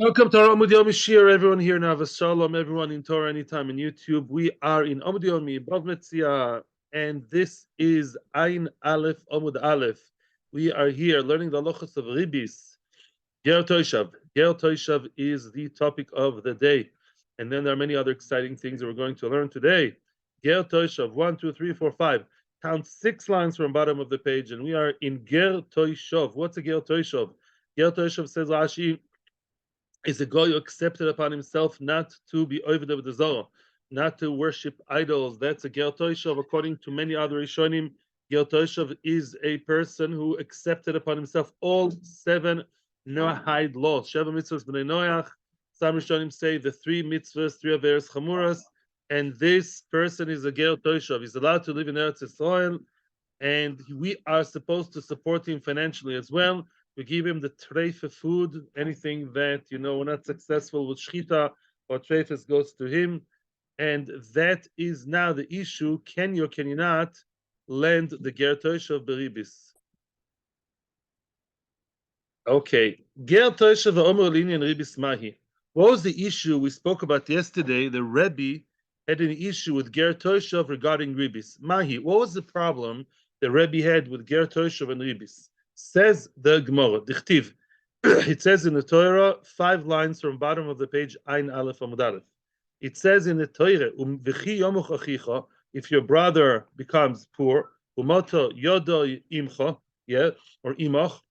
Welcome to our Amud Yomi Shiur, everyone here in Avos Shalom, everyone in Torah Anytime in YouTube. We are in Amud Yomi, Bava Metzia, and this is Ayin Aleph Amud Aleph. We are here learning the halachos of Ribis. Ger Toishav. Ger Toishav is the topic of the day. And then there are many other exciting things that we're going to learn today. Ger Toishav, 1, 2, 3, 4, 5. Count 6 lines from bottom of the page, and we are in Ger Toishav. What's a Ger Toishav? Ger Toishav, says Rashi, is a guy who accepted upon himself not to be oved of the Zohar, not to worship idols. That's a Ger Toishav. According to many other Rishonim, Ger Toishav is a person who accepted upon himself all 7 Noahide laws. Sheva mitzvahs b'nei Noach. Some Rishonim say the 3 mitzvahs, 3 averes chamuras, and this person is a Ger Toishav. He's allowed to live in Eretz Yisrael, and we are supposed to support him financially as well. We give him the treifa food, anything that, we're not successful with shchita or treifas goes to him. And that is now the issue. Can you or can you not lend the ger toishav beribis? Okay. Ger toishav v'omer linyan ribis mahi. What was the issue we spoke about yesterday? The Rebbe had an issue with ger toishav regarding ribis. Mahi, what was the problem the Rebbe had with ger toishav and ribis? Says the Gemara, Dichtiv. It says in the Torah, 5 lines from bottom of the page, Ayin Aleph Amud Aleph. It says in the Torah, V'chi yomuch achicha, if your brother becomes poor, umoto yodo imcha, or imach,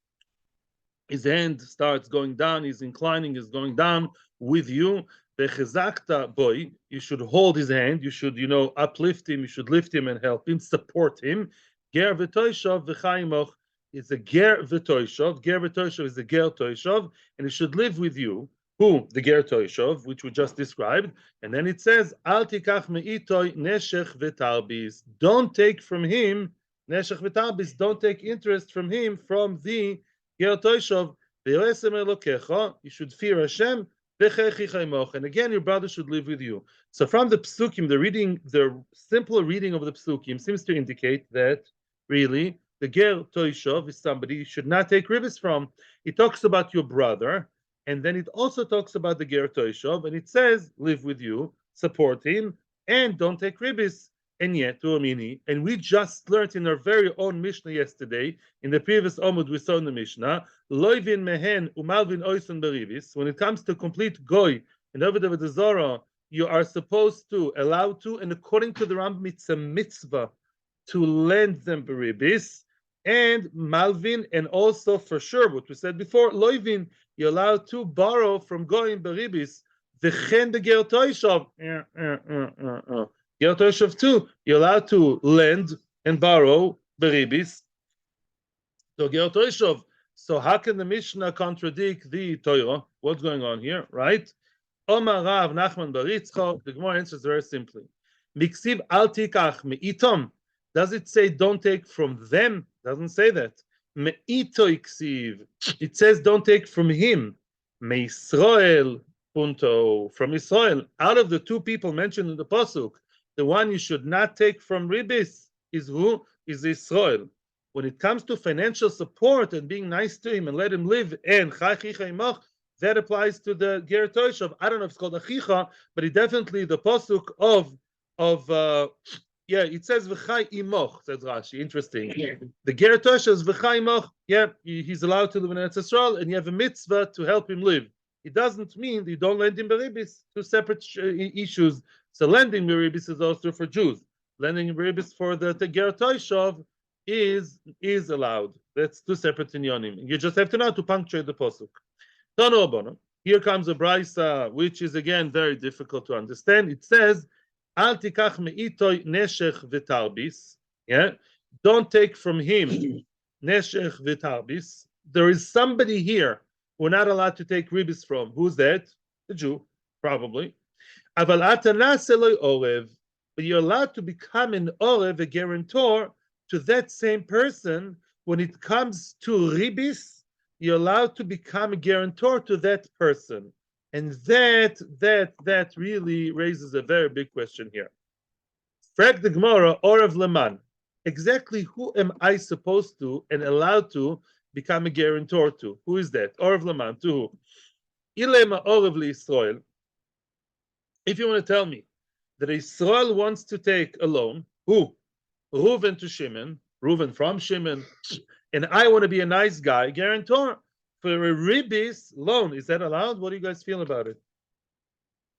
his hand starts going down, he's inclining, he's going down with you. V'chezakta boy, you should hold his hand, you should, uplift him, you should lift him and help him, support him. Ger v'toishav v'chaimoch. It's a ger v'toishav. Ger v'toishav is a ger toishav, and it should live with you. Who? The ger toishav, which we just described. And then it says, Al tikach me'itoi neshech v'tarbis. Don't take from him neshech v'tarbis. Don't take interest from him, from the ger toishav. V'yosem elokecha. You should fear Hashem. And again, your brother should live with you. So from the psukim, the simple reading of the psukim seems to indicate that really the ger toishav is somebody you should not take ribis from. It talks about your brother, and then it also talks about the ger toishav, and it says live with you, support him, and don't take ribis. And yet, and we just learned in our very own Mishnah yesterday, in the previous Amud we saw in the Mishnah, loivin mehen umalvin oisen beribis. When it comes to complete goy and over the Zora, you are supposed to, allowed to, and according to the Rambam, it's a mitzvah to lend them beribis. And Malvin, and also for sure, what we said before, Loivin, you're allowed to borrow from Goyim Beribis. V'chen the Ger Toishav. Ger Toishav too, you're allowed to lend and borrow Beribis. So Ger Toishav. So how can the Mishnah contradict the Torah? What's going on here, right? Omar Rav Nachman bar Yitzchak. The Gemara answers very simply. Miksiv al tikach me'itom. Does it say don't take from them? Doesn't say that. Me'ito iksiv. It says don't take from him. Me'Israel punto. From Israel. Out of the 2 people mentioned in the pasuk, the one you should not take from ribis is who? Is Israel. When it comes to financial support and being nice to him and let him live, and that applies to the ger toishav. I don't know if it's called achicha, but it definitely the pasuk of it says v'chai imoch, says Rashi. Interesting. Yeah. The ger toishav is v'chai imoch. Yeah, he's allowed to live in Eretz Yisrael, and you have a mitzvah to help him live. It doesn't mean that you don't lend him beribis. 2 separate issues. So lending beribis is also for Jews. Lending beribis for the ger toishav is allowed. That's 2 separate inyanim. You just have to know how to punctuate the pasuk. Here comes a brisa, which is again very difficult to understand. It says, Al tikach me'itoi neshech v'tarbis. Yeah, don't take from him neshech v'tarbis. There is somebody here we're not allowed to take ribis from. Who's that? The Jew, probably. Aval atanase loy orev. But you're allowed to become an orev, a guarantor, to that same person. When it comes to ribis, you're allowed to become a guarantor to that person. And that really raises a very big question here. Frag the Gemara, Orav Leman. Exactly who am I supposed to and allowed to become a guarantor to? Who is that? Orav Leman, to who? Ilema Orev Israel. If you want to tell me that Israel wants to take a loan, who? Reuven to Shimon, Reuven from Shimon, and I want to be a nice guy, guarantor for a ribis loan. Is that allowed? What do you guys feel about it?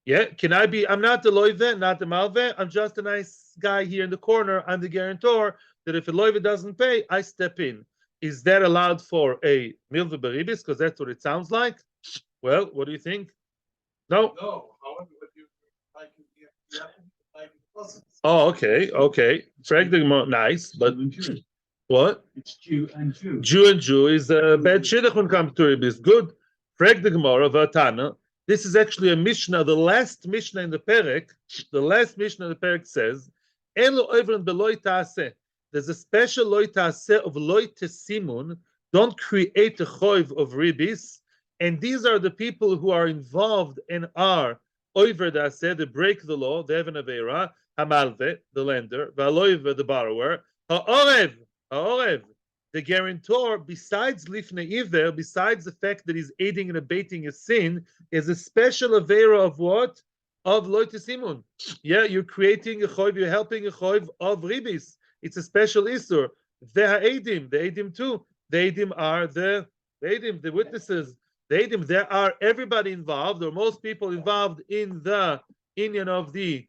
Yeah, can I be? I'm not the loive, not the malve. I'm just a nice guy here in the corner. I'm the guarantor that if a loive doesn't pay, I step in. Is that allowed for a milve beribis? Because that's what it sounds like. Well, what do you think? No. No, however, if you like, you have to like cousins. Oh, okay, okay. Nice, but what? It's Jew and Jew. Jew and Jew is a bad shidduch when it comes to ribis. Good. Frag the Gemara, Vatana. This is actually a Mishnah, the last Mishnah in the Perek. The last Mishnah in the Perek says, Elo oivren beloy ta'aseh. There's a special loy ta'aseh of loy tesimun. Don't create a choiv of ribis. And these are the people who are involved and are oiver da'aseh, they break the law, they have an avera, hamalve, the lender, va'loive, the borrower, ha'orev, the guarantor, besides lifnei iver, besides the fact that he's aiding and abetting a sin, is a special avera of what? Of loy tesimun. Yeah, you're creating a choiv, you're helping a choiv of ribis. It's a special isur. The Eidim too. The Eidim are the witnesses. The Eidim, there are everybody involved, or most people involved in the inyan of the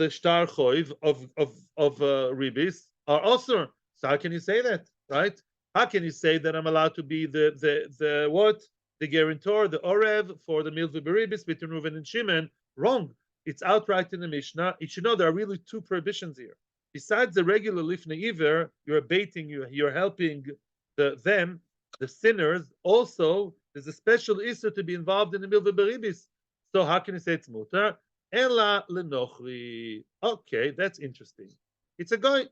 shtar choiv of ribis are also. So how can you say that, right? How can you say that I'm allowed to be the what? The guarantor, the orev for the milv beribis between Reuven and Shimon? Wrong. It's outright in the Mishnah. You should know there are really two prohibitions here. Besides the regular lifnei iver, you're abating, you're helping the sinners. Also, there's a special issue to be involved in the milv beribis. So how can you say it's mutar? Ela lenochri. Okay, that's interesting. It's a guy.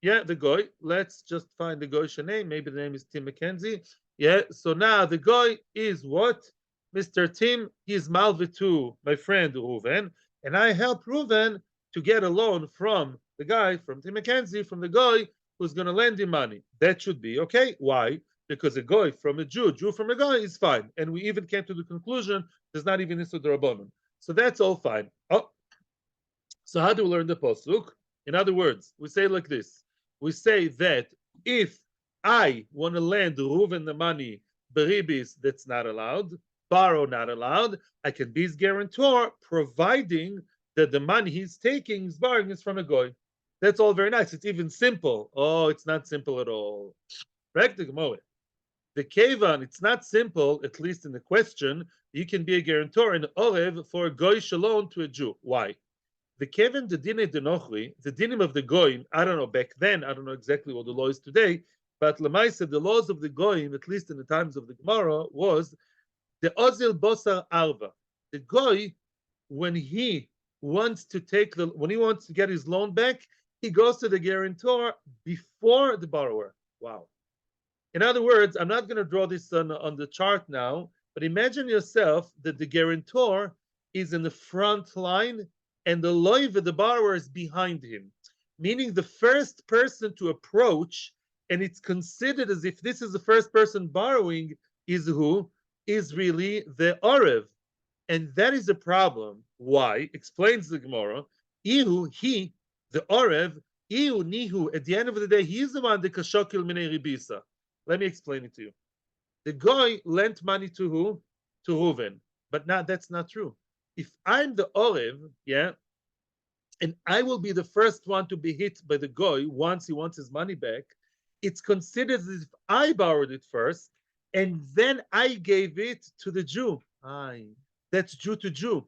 Yeah, the guy. Let's just find the guy's name. Maybe the name is Tim McKenzie. Yeah. So now the guy is what? Mr. Tim. He's malve to my friend Reuven, and I help Reuven to get a loan from the guy, from Tim McKenzie, from the guy who's going to lend him money. That should be okay. Why? Because a guy from a Jew from a guy is fine. And we even came to the conclusion there's not even Issur D'Rabbanan. So that's all fine. Oh, so how do we learn the Pasuk? In other words, we say like this. We say that if I want to lend Reuven the money, beribis, that's not allowed, borrow not allowed, I can be his guarantor, providing that the money he's taking, he's borrowing, is from a goy. That's all very nice. It's even simple. Oh, it's not simple at all. The kevan, it's not simple, at least in the question. You can be a guarantor in orev for a goy shalom to a Jew. Why? The kevan, the dinei denochri, the dinim of the goyim, I don't know back then, I don't know exactly what the law is today, but lemaisa, the laws of the goyim, at least in the times of the Gemara, was the ozil bosar arva. The goy, when he wants to get his loan back, he goes to the guarantor before the borrower. Wow. In other words, I'm not going to draw this on the chart now, but imagine yourself that the guarantor is in the front line and the loiva, the borrower, is behind him. Meaning the first person to approach, and it's considered as if this is the first person borrowing, is who? Is really the orev. And that is a problem. Why? Explains the Gemara. Ihu, he, the orev, ihu, nihu, at the end of the day, he's the one, the kashokil minei ribisa. Let me explain it to you. The guy lent money to who? To Reuven. But now that's not true. If I'm the orev, yeah, and I will be the first one to be hit by the guy once he wants his money back, it's considered as if I borrowed it first, and then I gave it to the Jew. Aye. That's Jew to Jew.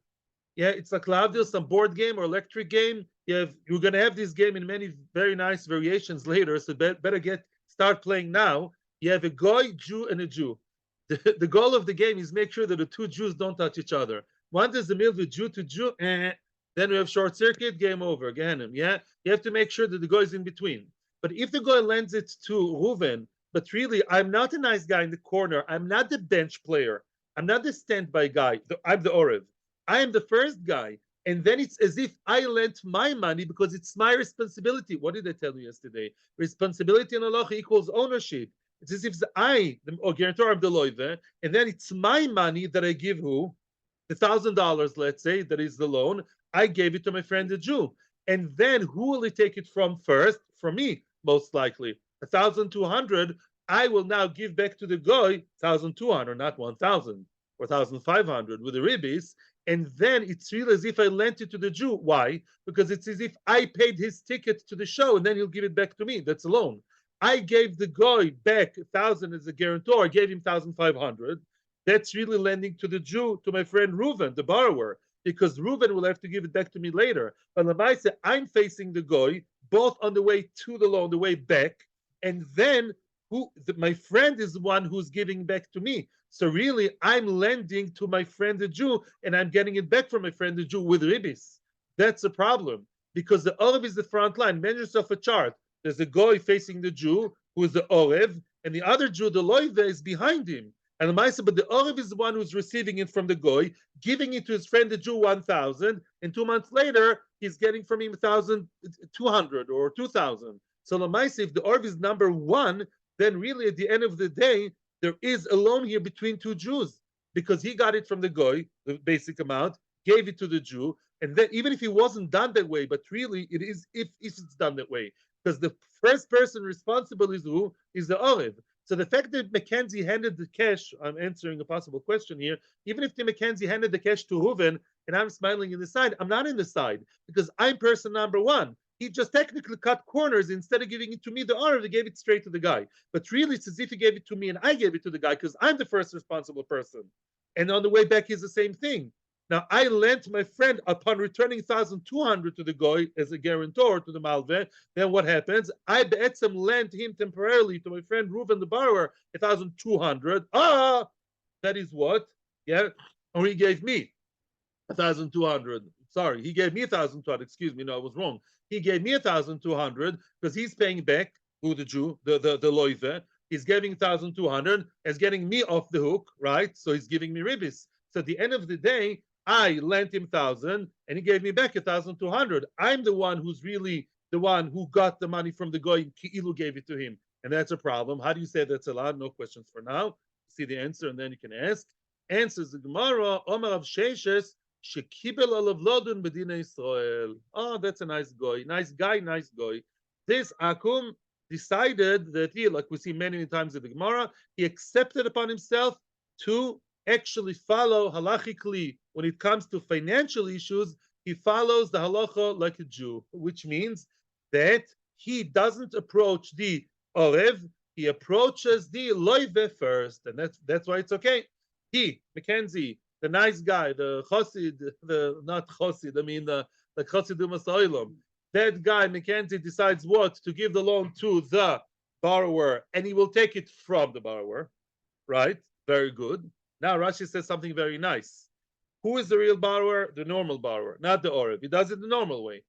Yeah, it's like Lavdil, some board game or electric game. You're going to have this game in many very nice variations later, so better start playing now. You have a goy, Jew, and a Jew. The goal of the game is make sure that the two Jews don't touch each other. One does the mill with Jew to Jew, then we have short circuit, game over, Gehenim. Yeah, you have to make sure that the goy is in between. But if the goy lends it to Reuven, but really, I'm not a nice guy in the corner. I'm not the bench player. I'm not the standby guy. I'm the orev. I am the first guy. And then it's as if I lent my money because it's my responsibility. What did I tell you yesterday? Responsibility in Allah equals ownership. It's as if or guarantor of the loive, and then it's my money that I give who? The $1,000, let's say, that is the loan. I gave it to my friend the Jew. And then who will he take it from first? From me, most likely. 1,200, I will now give back to the guy 1,200, not 1,000 or 1,500 with the ribis. And then it's really as if I lent it to the Jew. Why? Because it's as if I paid his ticket to the show and then he'll give it back to me. That's a loan. I gave the guy back 1,000 as a guarantor. I gave him 1,500. That's really lending to the Jew, to my friend Reuven, the borrower, because Reuven will have to give it back to me later. But Lamaisa, I'm facing the goy both on the way to the loan, the way back, and then my friend is the one who's giving back to me. So really, I'm lending to my friend the Jew, and I'm getting it back from my friend the Jew with ribis. That's a problem because the Orev is the front line. Imagine yourself a chart. There's a goy facing the Jew, who is the Orev, and the other Jew, the Loive, is behind him. And the Maisa, but the Orev is the one who's receiving it from the Goy, giving it to his friend the Jew 1,000, and 2 months later he's getting from him 1,200 or 2,000. So the Maisa, if the Orev is number one, then really at the end of the day there is a loan here between two Jews because he got it from the Goy, the basic amount, gave it to the Jew, and then even if it wasn't done that way, but really it is if it's done that way, because the first person responsible is who? Is the Orev. So the fact that Mackenzie handed the cash, I'm answering a possible question here, even if the Mackenzie handed the cash to Reuven and I'm smiling in the side, I'm not in the side because I'm person number one. He just technically cut corners. Instead of giving it to me, the honor, he gave it straight to the guy. But really, it's as if he gave it to me and I gave it to the guy because I'm the first responsible person. And on the way back, is the same thing. Now, I lent my friend upon returning 1,200 to the goy as a guarantor to the Malve. Then what happens? I be'etzem lent him temporarily to my friend Reuven the borrower 1,200. That is what? Yeah, or he gave me 1,200. Sorry, he gave me 1,200. Excuse me, no, I was wrong. He gave me 1,200 because he's paying back who the Jew, the loive. He's giving 1,200 as getting me off the hook, right? So he's giving me ribis. So at the end of the day, I lent him 1,000 and he gave me back 1,200. I'm the one who's really the one who got the money from the guy. Ki'ilu gave it to him. And that's a problem. How do you say that's allowed? No questions for now. See the answer and then you can ask. Answers the Gemara, Omar of Sheshes, Shekibel alav lodun bedina Israel. Oh, that's a nice guy. Nice guy, nice guy. This Akum decided that he, like we see many times in the Gemara, he accepted upon himself to actually follow halachically when it comes to financial issues. He follows the halacha like a Jew, which means that he doesn't approach the orev, he approaches the loive first, and that's why it's okay. He, Mackenzie, the nice guy, the chosid, the not chosid, I mean the chosidim asylum. That guy, Mackenzie, decides what to give the loan to the borrower, and he will take it from the borrower, right? Very good. Now Rashi says something very nice. Who is the real borrower? The normal borrower, not the Orev. He does it the normal way.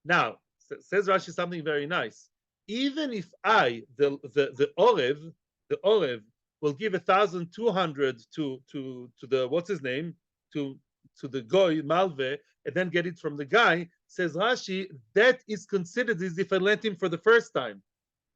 Now, says Rashi something very nice. Even if I, the Orev, will give 1,200 to the what's his name to the goy Malve and then get it from the guy, says Rashi, that is considered as if I lent him for the first time.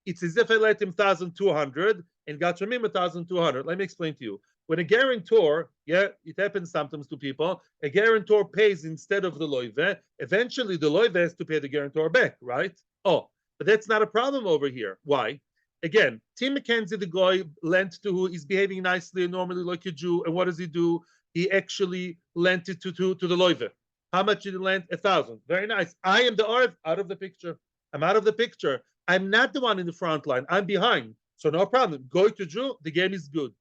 It's as if I lent him 1,200 and got from him 1,200. Let me explain to you. When a guarantor, yeah, it happens sometimes to people, a guarantor pays instead of the loive. Eventually, the loive has to pay the guarantor back, right? Oh, but that's not a problem over here. Why? Again, Tim McKenzie, the guy lent to who is behaving nicely and normally like a Jew. And what does he do? He actually lent it to the loive. How much did he lend? 1,000. Very nice. I am the Arv out of the picture. I'm out of the picture. I'm not the one in the front line. I'm behind. So no problem. Go to Jew, the game is good.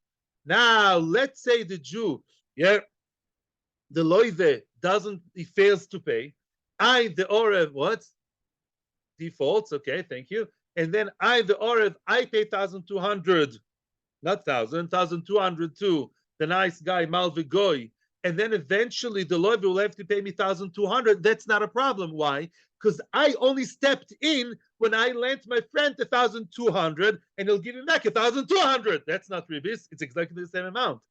Now, let's say the Jew, yeah, the loive doesn't, he fails to pay. I, the Orev, what? Defaults, okay, thank you. And then I, the Orev, I pay 1,200, not 1,000, 1,200 to the nice guy, Malvigoy. And then eventually the loive will have to pay me 1,200. That's not a problem. Why? Because I only stepped in when I lent my friend 1,200 and he'll give me back 1,200. That's not ribis. It's exactly the same amount.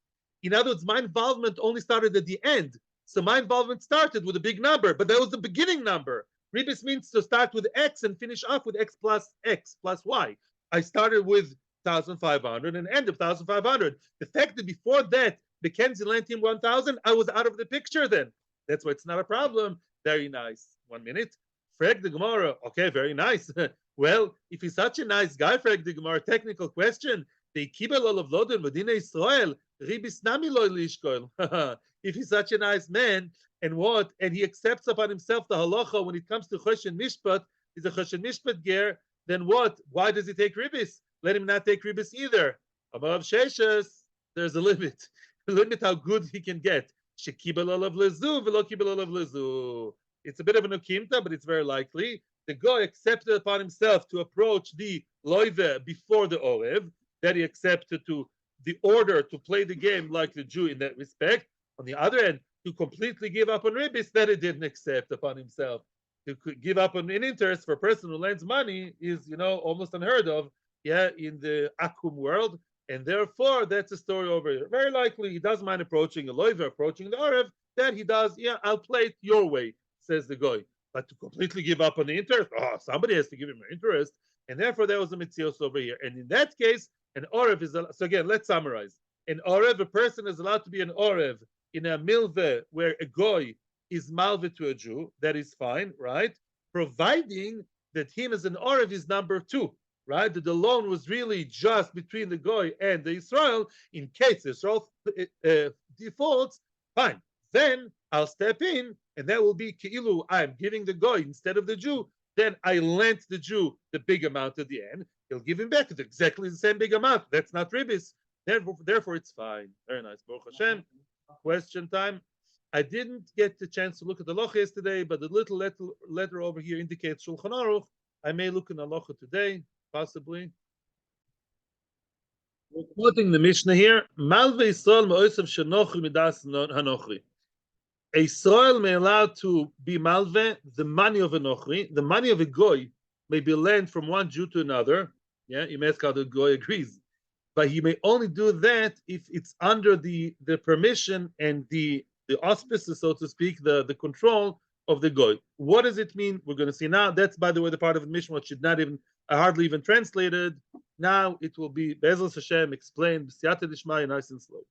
In other words, my involvement only started at the end. So my involvement started with a big number, but that was the beginning number. Ribis means to start with X and finish off with X plus Y. I started with 1,500 and end of 1,500. The fact that before that Mackenzie lent him 1,000, I was out of the picture then. That's why it's not a problem. Very nice. 1 minute. Frag the Gemara. Okay, very nice. Well, if he's such a nice guy, Frag the Gemara, technical question. They kibel all of Lodin, Medina Israel, Ribis Nami loy lishkoil. If he's such a nice man, and what? And he accepts upon himself the halacha when it comes to Choshen Mishpat, he's a Choshen Mishpat ger, then what? Why does he take ribis? Let him not take ribis either. Above Sheshes, there's a limit. A limit how good he can get. Shekibel olav lezu, velo kibel olav lezu. It's a bit of an ukimta, but it's very likely. The guy accepted upon himself to approach the loive before the orev, that he accepted to the order to play the game like the Jew in that respect. On the other hand, to completely give up on ribis, that he didn't accept upon himself. To give up on an interest for a person who lends money is, almost unheard of, in the Akum world. And therefore, that's a story over here. Very likely, he doesn't mind approaching a loiva, approaching the Orev, that he does, I'll play it your way, says the guy. But to completely give up on the interest, somebody has to give him an interest. And therefore, there was a Metzios over here. And in that case, an Orev is, so again, let's summarize. An Orev, a person is allowed to be an Orev in a milveh where a goy is malveh to a Jew. That is fine, right? Providing that him as an Orev is number two, right? That the loan was really just between the goy and the Israel. In case Israel defaults, fine. Then I'll step in, and that will be keilu. I'm giving the goy instead of the Jew. Then I lent the Jew the big amount at the end. He'll give him back exactly the same big amount. That's not ribis. Therefore, it's fine. Very nice. Baruch Hashem. Question time. I didn't get the chance to look at the halacha yesterday, but the little letter over here indicates Shulchan Aruch. I may look in the halacha today, possibly. We're quoting the Mishnah here. Malve Yisrael me'osav shenochri midas hanochri. A Israel may allow to be malve the money of a nochri, the money of a goy may be lent from one Jew to another. You may ask how the goy agrees, but he may only do that if it's under the permission and the auspices, so to speak, the control of the goy. What does it mean? We're going to see now. That's, by the way, the part of the Mishnah which should not even, hardly even translated. Now it will be Be'ezras Hashem explained, B'siyata Dishmaya, nice and slow.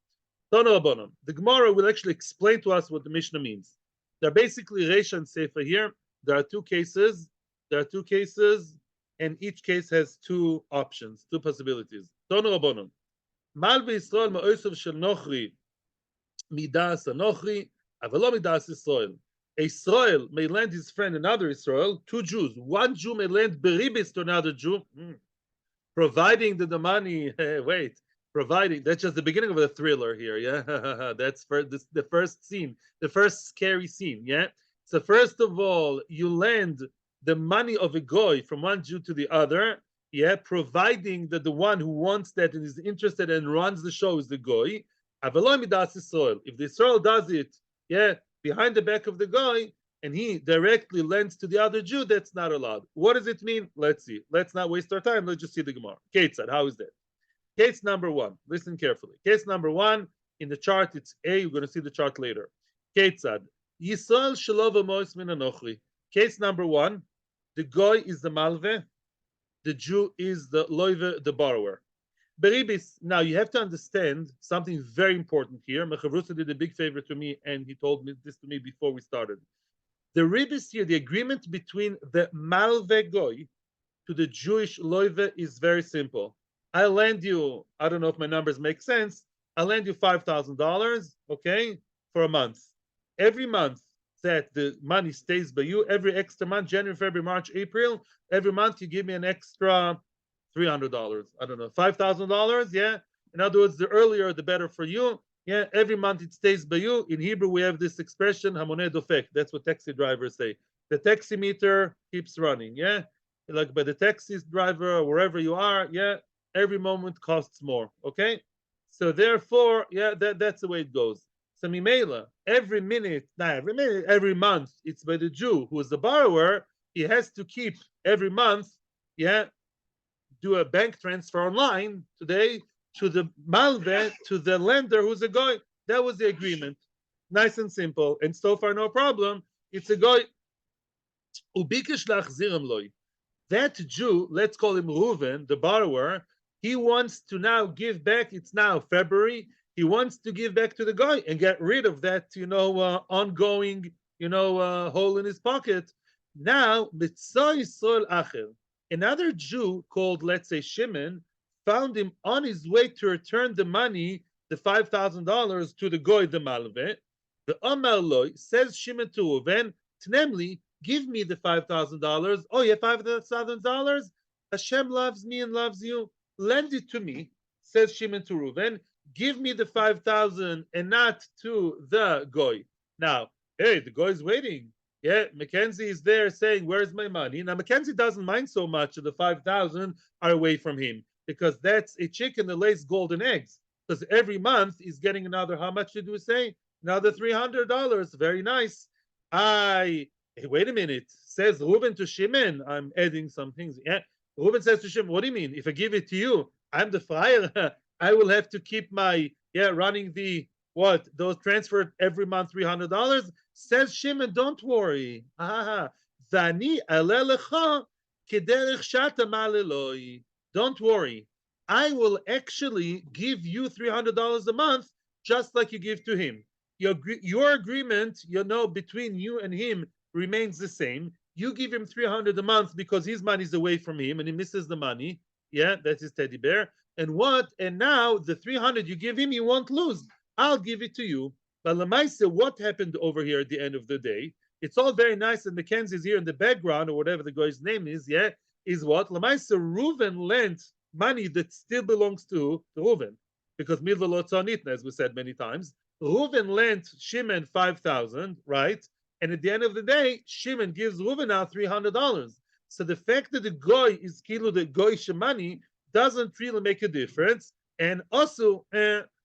The Gemara will actually explain to us what the Mishnah means. There are basically Reisha and Sefer here. There are two cases, and each case has two options, two possibilities. Tono Rabbanon. Mal Yisrael ma'osav shel nochri midas anochri, avelo midas Yisrael. A Israel may lend his friend another Israel, two Jews. One Jew may lend beribis to another Jew, providing that the money. Providing that's just the beginning of the thriller here. That's the first scene, the first scary scene. So first of all, you lend the money of a goy from one Jew to the other. Providing that the one who wants that and is interested and runs the show is the goy. If the Israel does it, behind the back of the goy, and he directly lends to the other Jew, that's not allowed. What does it mean? Let's see. Let's not waste our time. Let's just see the Gemara. Ketzad, how is that? Case number one. Listen carefully. Case number one, in the chart, it's A. We're going to see the chart later. Ketzad. Yisrael shalova mois min anochri. Case number one, the goy is the malve, the Jew is the loive, the borrower. Beribis. Now you have to understand something very important here. Mechavrusa did a big favor to me, and he told me this to me before we started. The ribis here, the agreement between the malve goy to the Jewish loive is very simple. I lend you, I don't know if my numbers make sense, I lend you $5,000, okay, for a month. Every month that the money stays by you, every extra month, January, February, March, April, every month you give me an extra $300. I don't know, $5,000, In other words, the earlier, the better for you. Every month it stays by you. In Hebrew, we have this expression, hamoneh dofek. That's what taxi drivers say. The taxi meter keeps running, Like by the taxi driver, or wherever you are, every moment costs more, okay? So therefore, that's the way it goes. So Mimela, every month, it's by the Jew who is the borrower. He has to keep every month, do a bank transfer online today to the malve, to the lender who's a goy. That was the agreement. Nice and simple. And so far, no problem. It's a goy. Ubikesh lachzirim loy. That Jew, let's call him Reuven, the borrower, He wants to now give back. It's now February. He wants to give back to the guy and get rid of that, ongoing, hole in his pocket. Now, Metzia Yisrael Acher, another Jew called, let's say, Shimon, found him on his way to return the money, the $5,000 to the goy, the malve. The Amar Loi says Shimon to Reuven, Tnemli, give me the $5,000. Oh, you have $5,000? Hashem loves me and loves you. Lend it to me, says Shimon to Reuven. Give me the 5,000 and not to the goy. Now, hey, the goy is waiting. Yeah, Mackenzie is there saying, "Where's my money?" Now, Mackenzie doesn't mind so much that the 5,000 are away from him because that's a chicken that lays golden eggs. Because every month he's getting another. How much did we say? Another $300. Very nice. Hey, wait a minute. Says Reuben to Shimon. I'm adding some things. Yeah. Reuben says to Shimon, "What do you mean? If I give it to you, I'm the friar. I will have to keep my running the what those transferred every month $300." Says Shimon, "Don't worry. Zani alelecha kederech shata maleloi. Don't worry. I will actually give you $300 a month, just like you give to him. Your agreement, between you and him remains the same. You give him 300 a month because his money is away from him and he misses the money. Yeah, that's his teddy bear. And what? And now the 300 you give him, you won't lose. I'll give it to you." But Lamaisa, what happened over here at the end of the day? It's all very nice, and Mackenzie's here in the background, or whatever the guy's name is. Yeah, is what Lamaisa Reuven lent money that still belongs to Reuven, because Midlalotzonitna, as we said many times. Reuven lent Shimon 5,000, right? And at the end of the day, Shimon gives Reuven now $300. So the fact that the goy is kilo the goyish money doesn't really make a difference. And also,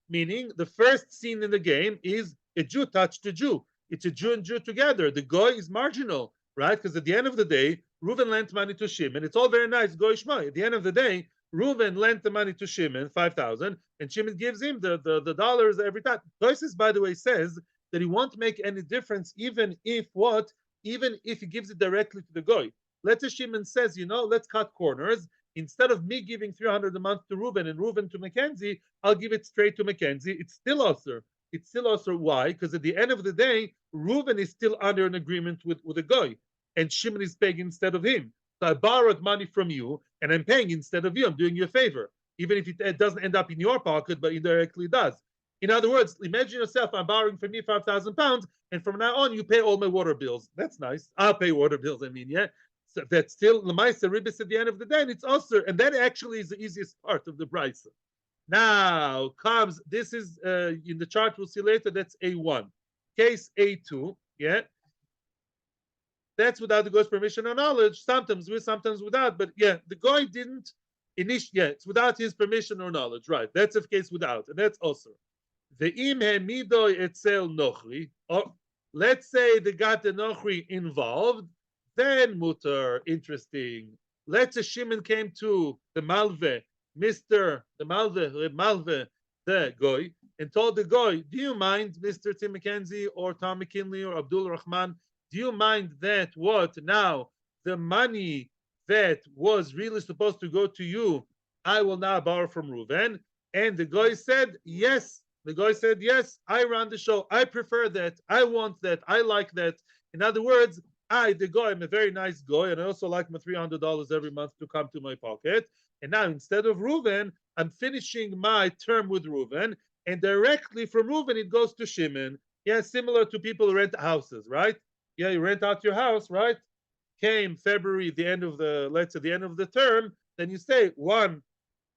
meaning the first scene in the game is a Jew touched a Jew. It's a Jew and Jew together. The goy is marginal, right? Because at the end of the day, Reuven lent money to Shimon. It's all very nice, goyish money. At the end of the day, Reuven lent the money to Shimon, 5,000, and Shimon gives him the dollars every time. Tosis, by the way, says that he won't make any difference even if what? Even if he gives it directly to the goy. Let's say Shimon says, let's cut corners. Instead of me giving 300 a month to Reuven and Reuven to Mackenzie, I'll give it straight to Mackenzie. It's still also. It's still also. Why? Because at the end of the day, Reuven is still under an agreement with a goy, and Shimon is paying instead of him. So I borrowed money from you, and I'm paying instead of you. I'm doing you a favor, even if it doesn't end up in your pocket, but indirectly does. In other words, imagine yourself, I'm borrowing from you £5,000, and from now on, you pay all my water bills. That's nice. I'll pay water bills, yeah. So that's still Lamaisa Ribis at the end of the day, and it's also, and that actually is the easiest part of the price. Now comes, this is in the chart we'll see later, that's A1. Case A2, yeah. That's without the guy's permission or knowledge, sometimes with, sometimes without, but yeah, the guy didn't initiate, it's without his permission or knowledge, right? That's a case without, and that's also. The im hemidoy etzel nochri, or let's say they got the nochri involved, then mutter, interesting. Let's say Shimon came to the Malve, Mr. the Malve, the Goy, and told the Goy, "Do you mind, Mr. Tim McKenzie or Tom McKinley or Abdul Rahman, do you mind that what now the money that was really supposed to go to you, I will now borrow from Reuven?" And the Goy said, "Yes." The Goy said, "Yes, I run the show. I prefer that. I want that. I like that." In other words, the guy, I'm a very nice guy, and I also like my $300 every month to come to my pocket. And now, instead of Reuven, I'm finishing my term with Reuven, and directly from Reuven, it goes to Shimon. Yeah, similar to people who rent houses, right? Yeah, you rent out your house, right? Came February, the end of the, let's say, the end of the term, then you say one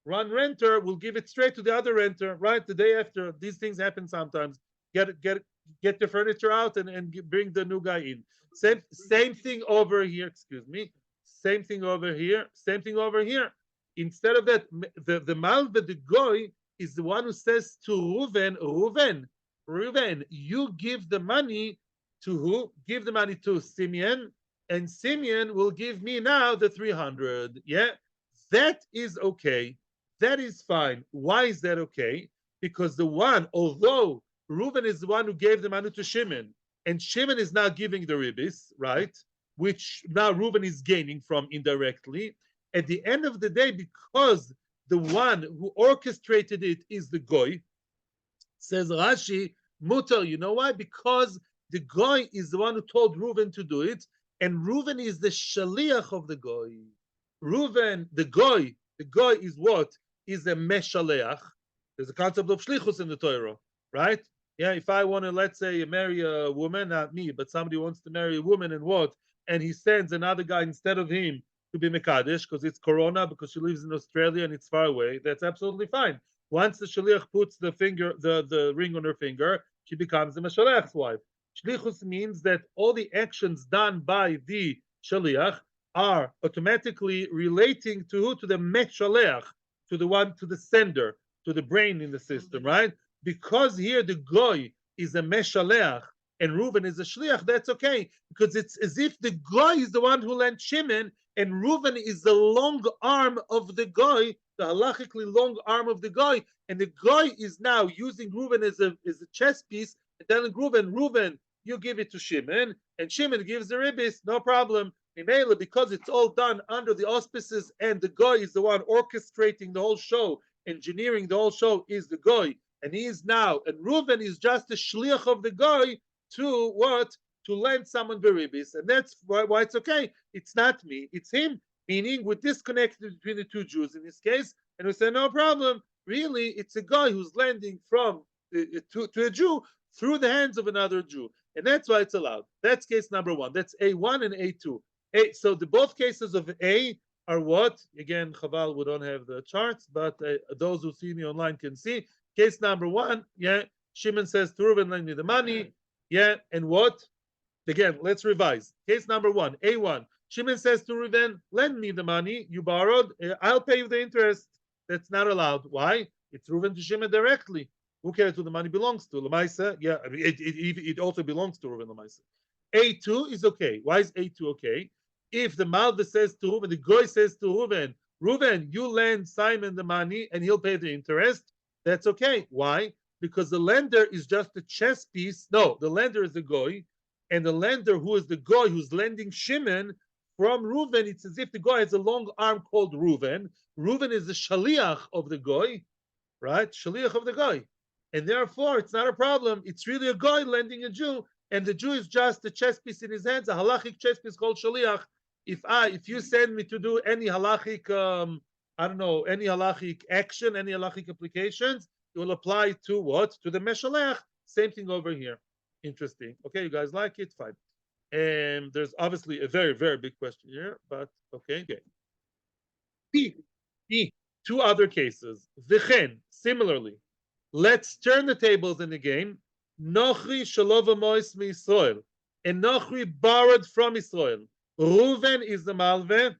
renter will give it straight to the other renter, right? The day after. These things happen sometimes. Get the furniture out and bring the new guy in. Same thing over here. Excuse me. Same thing over here. Same thing over here. Instead of that, the Malve, the Goy, is the one who says to Reuven, you give the money to who? Give the money to Simeon, and Simeon will give me now the 300. Yeah, that is okay. That is fine. Why is that okay? Because the one, although Reuven is the one who gave the money to Shimon, and Shimon is now giving the ribis, right? Which now Reuven is gaining from indirectly. At the end of the day, because the one who orchestrated it is the goy. Says Rashi, mutar. You know why? Because the goy is the one who told Reuven to do it, and Reuven is the shaliach of the goy. Reuven, the goy is what? Is a meshaleach. There's a concept of shlichus in the Torah, right? Yeah, if I want to, let's say, marry a woman, not me, but somebody wants to marry a woman, and what? And he sends another guy instead of him to be Mekadesh because it's Corona, because she lives in Australia and it's far away. That's absolutely fine. Once the shaliach puts the ring on her finger, she becomes the meshaleach's wife. Shlichus means that all the actions done by the shaliach are automatically relating to who? To the meshaleach, to the one, to the sender, to the brain in the system, right? Because here the goy is a meshaleach and Reuven is a shliach, that's okay, because it's as if the goy is the one who lent Shimon, and Reuven is the long arm of the goy, the halachically long arm of the goy, and the goy is now using Reuven as a chess piece, and telling Reuven, you give it to Shimon, and Shimon gives the ribis, no problem. Because it's all done under the auspices, and the goy is the one orchestrating the whole show, engineering the whole show is the goy, and he is now, and Reuven is just the shliach of the goy to what? To lend someone beribis, and that's why it's okay. It's not me, it's him. Meaning, we're disconnected between the two Jews in this case, and we say no problem. Really, it's a guy who's lending from to a Jew through the hands of another Jew, and that's why it's allowed. That's case number one. That's A1 and A2. So the both cases of A are what? Again, Chaval, we don't have the charts, but those who see me online can see. Case number one, yeah, Shimon says to Reuven, lend me the money. Yeah, and what? Again, let's revise. Case number one, A1. Shimon says to Reuven, lend me the money you borrowed. I'll pay you the interest. That's not allowed. Why? It's Reuven to Shimon directly. Who cares who the money belongs to? Lamaisa? Yeah, I mean, it also belongs to Reuven Lamaisa. A2 is okay. Why is A2 okay? If the Malva says to Reuven, the Goy says to Reuven, you lend Simon the money and he'll pay the interest, that's okay. Why? Because the lender is just a chess piece. No, the lender is the goy, and the lender who is the goy who's lending Shimon from Reuven, it's as if the goy has a long arm called Reuven. Reuven is the shaliach of the goy, right? Shaliach of the goy, and therefore it's not a problem. It's really a goy lending a Jew, and the Jew is just a chess piece in his hands, a halachic chess piece called shaliach. If you send me to do any halachic, I don't know, any halachic action, any halachic applications, it will apply to what? To the Meshalech. Same thing over here. Interesting. Okay, you guys like it? Fine. And there's obviously a very, very big question here, but okay. B. Two other cases. V'chen, similarly. Let's turn the tables in the game. Nochri shalova mois mi-Yisrael. And Nochri borrowed from Israel. Reuven is the malve.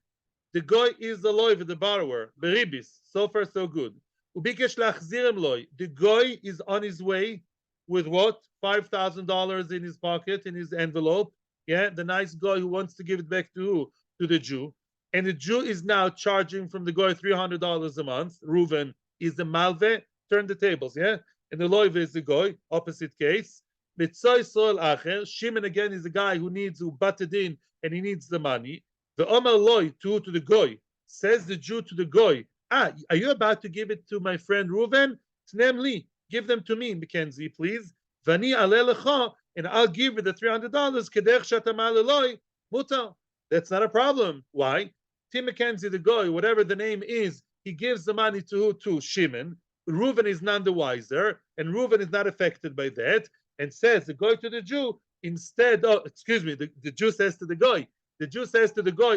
The goy is the loiv, the borrower. Beribis. So far, so good. Ubikesh lachzirem loy. The goy is on his way with what? $5,000 in his pocket, in his envelope. Yeah, the nice guy who wants to give it back to who? To the Jew. And the Jew is now charging from the guy $300 a month. Reuven is the malve. Turn the tables, yeah? And the loiv is the guy, opposite case. Mitzoy Sol Acher. Shimon again is the guy who butted in and he needs the money. The Omer loy to the goy. Says the Jew to the goy, are you about to give it to my friend Reuven? Tnem li, give them to me, Mackenzie, please. Vani alelecha, and I'll give you the $300. Kedech shatamal eloi, mutar. That's not a problem. Why? Tim Mackenzie, the guy, whatever the name is, he gives the money to Shimon. Reuven is none the wiser, and Reuven is not affected by that, and says the guy to the Jew, instead, the Jew says to the guy,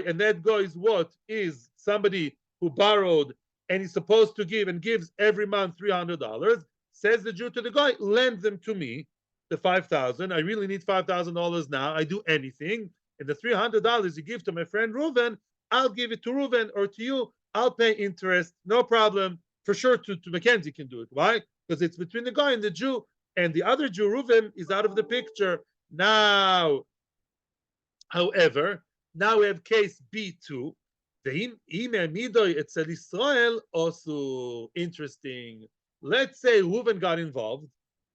and that guy is what? Is somebody who borrowed and he's supposed to give and gives every month $300, says the Jew to the guy, lend them to me, the $5,000. I really need $5,000 now. I do anything. And the $300 you give to my friend Reuven, I'll give it to Reuven or to you. I'll pay interest. No problem. For sure, to Mackenzie can do it. Why? Because it's between the guy and the Jew. And the other Jew, Reuven, is out of the picture. Now, however, now we have case B2. Israel also interesting. Let's say Reuven got involved,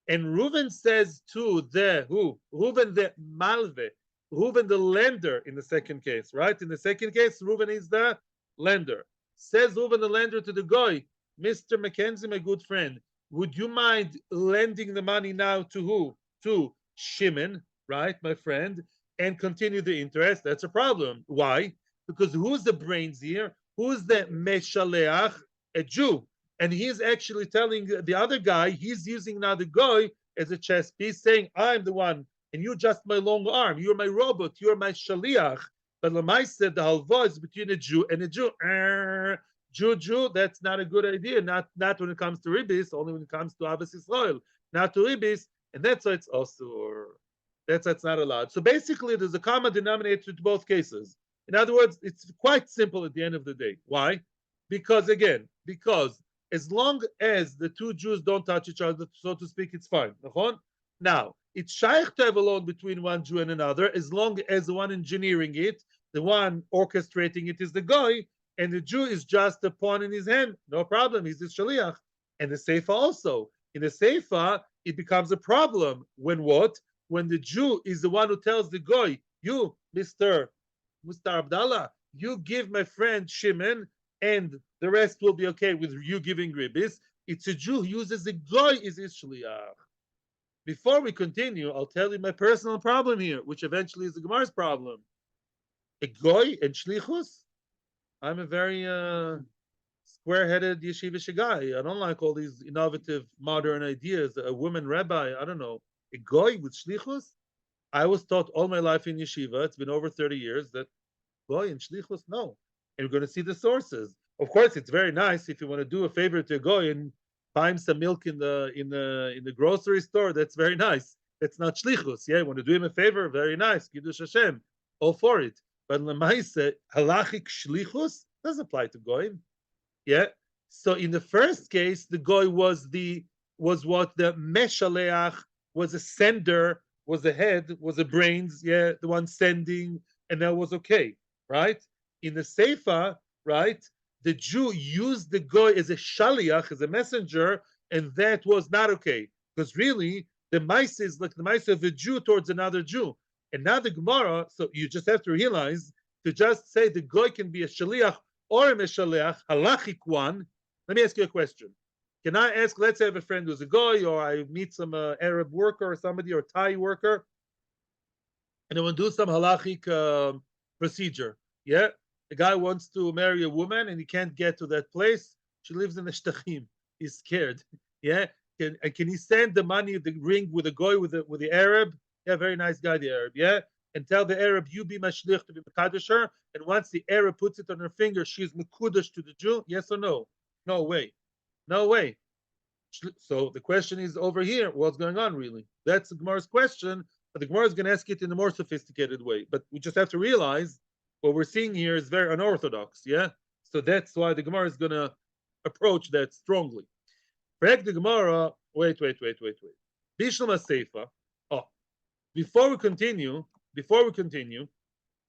and Reuven says to the who? Reuven the malve, Reuven the lender in the second case, right? In the second case, Reuven is the lender. Says Reuven the lender to the guy, Mr. Mackenzie, my good friend, would you mind lending the money now to who? To Shimon, right, my friend, and continue the interest? That's a problem. Why? Because who's the brains here? Who's the Meshaleach? A Jew. And he's actually telling the other guy, he's using now the guy as a chess piece, saying, I'm the one, and you're just my long arm. You're my robot. You're my shaliach. But Lamai said the halva is between a Jew and a Jew. Jew, that's not a good idea. Not when it comes to ribis, only when it comes to Abbas Israel. Not to ribis, and that's why it's also. That's not allowed. So basically, there's a common denominator to both cases. In other words, it's quite simple at the end of the day. Why? Because again, because as long as the two Jews don't touch each other, so to speak, it's fine. Now, it's shaykh to have a loan between one Jew and another, as long as the one engineering it, the one orchestrating it is the guy, and the Jew is just a pawn in his hand. No problem, he's the shaliach. And the seifa also. In the seifa, it becomes a problem. When what? When the Jew is the one who tells the guy, you, Mr. Abdallah, you give my friend Shimon, and the rest will be okay with you giving ribis. It's a Jew who uses the goy is his shliach. Before we continue, I'll tell you my personal problem here, which eventually is the Gemara's problem. A goy and shlichus? I'm a very square-headed yeshivish guy. I don't like all these innovative modern ideas. A woman rabbi, I don't know. A goy with shlichus? I was taught all my life in yeshiva, it's been over 30 years, that goy and shlichus, no. And we're going to see the sources. Of course, it's very nice if you want to do a favor to a goy and buy him some milk in the grocery store. That's very nice. That's not shlichus. Yeah, you want to do him a favor, very nice. Kiddush Hashem, all for it. But lemaise halachic shlichus doesn't apply to goyim. Yeah. So in the first case, the goy was what the meshaleach was, a sender, was the head, was the brains. Yeah, the one sending, and that was okay, right? In the Seifa, right, the Jew used the goy as a shaliach, as a messenger, and that was not okay. Because really, the mice is like the mice of a Jew towards another Jew. And now the Gemara, so you just have to realize, to just say the goy can be a shaliach or a meshaliach, halachic one. Let me ask you a question. Can I ask, let's say I have a friend who's a goy, or I meet some Arab worker or somebody, or Thai worker, and I want to do some halachic procedure. Yeah? The guy wants to marry a woman and he can't get to that place. She lives in the Shtachim. He's scared. Yeah. Can he send the money, the ring with the goy, with the Arab? Yeah, very nice guy, the Arab. Yeah. And tell the Arab, you be my shlich to be Mekadosh. And once the Arab puts it on her finger, she's Mekudosh to the Jew. Yes or no? No way. No way. So the question is over here, what's going on really? That's the Gemara's question, but the Gemara is going to ask it in a more sophisticated way. But we just have to realize what we're seeing here is very unorthodox, yeah? So that's why the Gemara is going to approach that strongly. Correct the Gemara, wait. Bishlama Seifa. Oh, before we continue,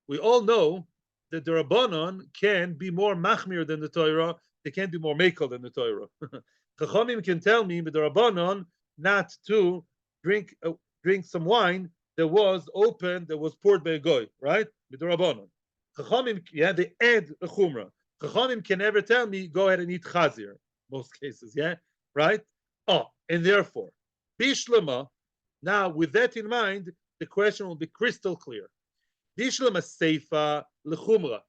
we all know that the Rabbanon can be more machmir than the Torah. They can't be more mekel than the Torah. Chachamim can tell me, but the Rabbanon, not to drink some wine that was open, that was poured by a goy, right? With the Rabbanon. Chachamim, yeah, they add a chumrah. Chachamim can never tell me, go ahead and eat chazir, most cases, yeah? Right? Oh, and therefore, bishlama, now with that in mind, the question will be crystal clear. Bishlama seifa lechumra.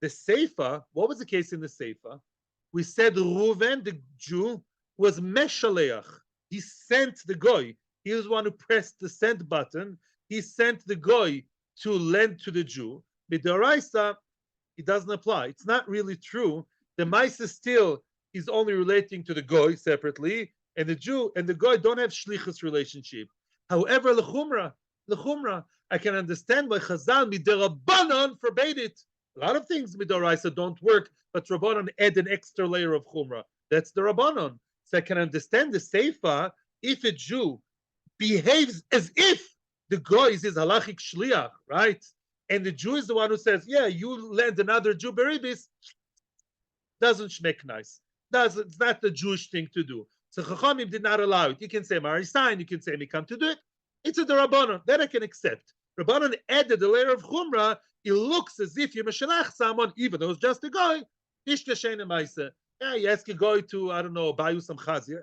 The seifa, what was the case in the seifa? We said Reuven, the Jew, was meshaleach. He sent the goy. He was one who pressed the send button. He sent the goy to lend to the Jew. Midoraisa, it doesn't apply. It's not really true. The Maisa still is only relating to the goy separately, and the Jew and the goy don't have shlichus relationship. However, lechumra, I can understand why Chazal midirabanan forbade it. A lot of things midoraisa don't work, but Rabbanon add an extra layer of chumra. That's the Rabbanon. So I can understand the seifa if a Jew behaves as if the goy is his halachic shliach, right? And the Jew is the one who says, yeah, you lend another Jew beribis, doesn't shmek nice. It's not the Jewish thing to do. So Chachamim did not allow it. You can say Marisain, you can say Mikam to do it. It's a Rabbanon. That I can accept. Rabbanon added a layer of Chumrah. It looks as if you meshalach someone, even though it's just a guy, Ishtashena Maisa. Yeah, you ask a guy to, I don't know, buy you some chazir.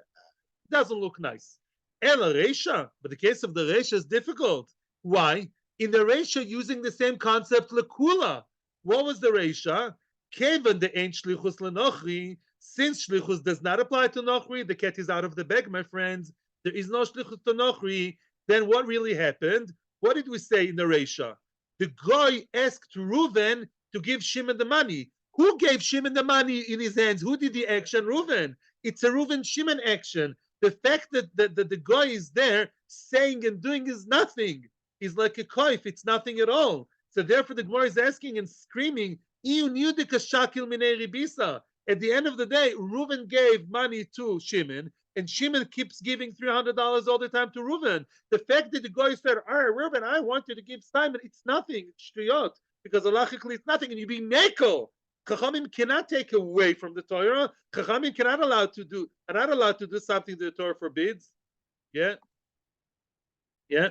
Doesn't look nice. Ela Reisha, but the case of the Reisha is difficult. Why? In the Reisha, using the same concept, lekula. What was the Reisha? Kevan the ain't shlichus lenochri. Since shlichus does not apply to nochri, the cat is out of the bag, my friends. There is no shlichus to nochri. Then what really happened? What did we say in the Reisha? The guy asked Reuven to give Shimon the money. Who gave Shimon the money in his hands? Who did the action? Reuven. It's a Reuven Shimon action. The fact that the guy is there saying and doing is nothing. He's like a koif. It's nothing at all. So therefore, the Gemara is asking and screaming, at the end of the day, Reuven gave money to Shimon, and Shimon keeps giving $300 all the time to Reuven. The fact that the guy said, all right, Reuven, I want you to give Simon, it's nothing. It's shtuyot, because halachically it's nothing, and you be mekel. Chachamim cannot take away from the Torah. Chachamim are not allowed to do something the Torah forbids. Yeah, yeah.